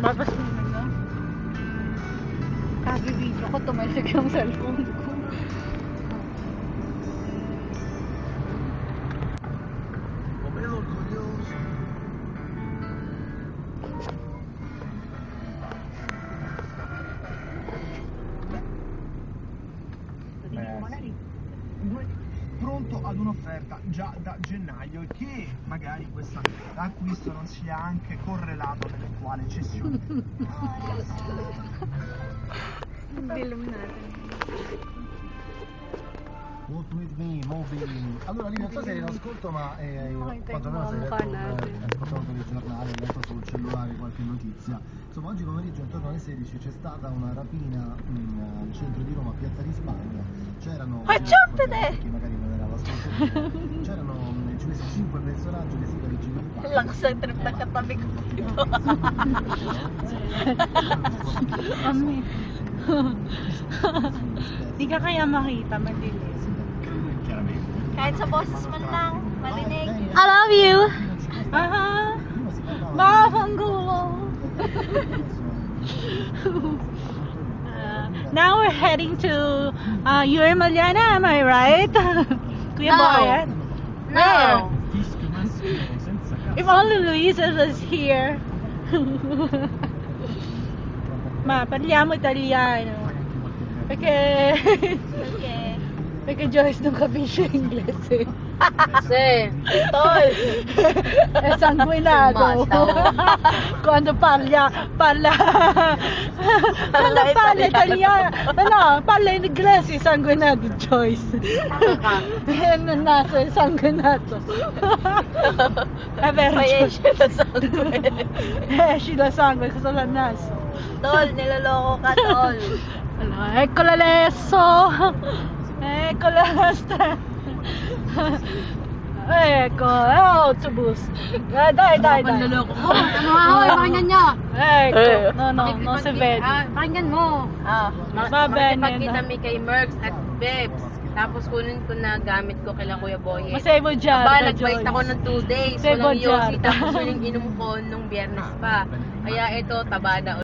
Tapos ano, video ko, tumalsik yung cellphone ko. Pronto ad un'offerta già da gennaio e che magari questo acquisto non sia anche correlato all'eventuale cessione. Dilim natin. Walk with me, Moby. Allora Livia, non so se eri in ascolto, ma quantomeno se hai ascoltato il telegiornale, hai letto sul cellulare qualche notizia. Insomma, oggi pomeriggio intorno alle 16 c'è stata una rapina al centro di Roma, a Piazza di Spagna. C'erano, perché magari non era l'ascolto, c'erano questi 5 personaggi vestiti da Regina di Spagna. Lakas sa trip na katabi ko dito. Di ka kaya makita, madilim. Kahit sa boses man lang, marinig. I love you! Mapanggulo! Now we're heading to Yuri Maliana, am I right? Kuya Boyan? No! If only Luisa was here. Ma, parliamo italiano. Perché Joyce non capisce inglese. Sì, tol. È sanguinato. Quando parla italiano, no, parla in inglese, è sanguinato Joyce. Non naso, è sanguinato. È vero. Poi esce la sangue. Esci la sangue, cosa l'ha naso? Tol, niloloko ka, tol. Allora, eccola adesso. Eccola la strada. Ecco, autobus. Dai. Niloloko mo. Ano ahoy, pakinggan niyo. Ecco, no, non si vede. Pakinggan mo. Va bene. Makikipagkita kami kay Merx at Bebs. Tapos kunin ko na gamit ko kay Kuya Boye. Masay mo dyan. Aba, nag-bite ako ng 2 days. Masay mo Walang yosi. dyan. Tapos yun yung inom ko nung Biyernes pa. Kaya ito, tabada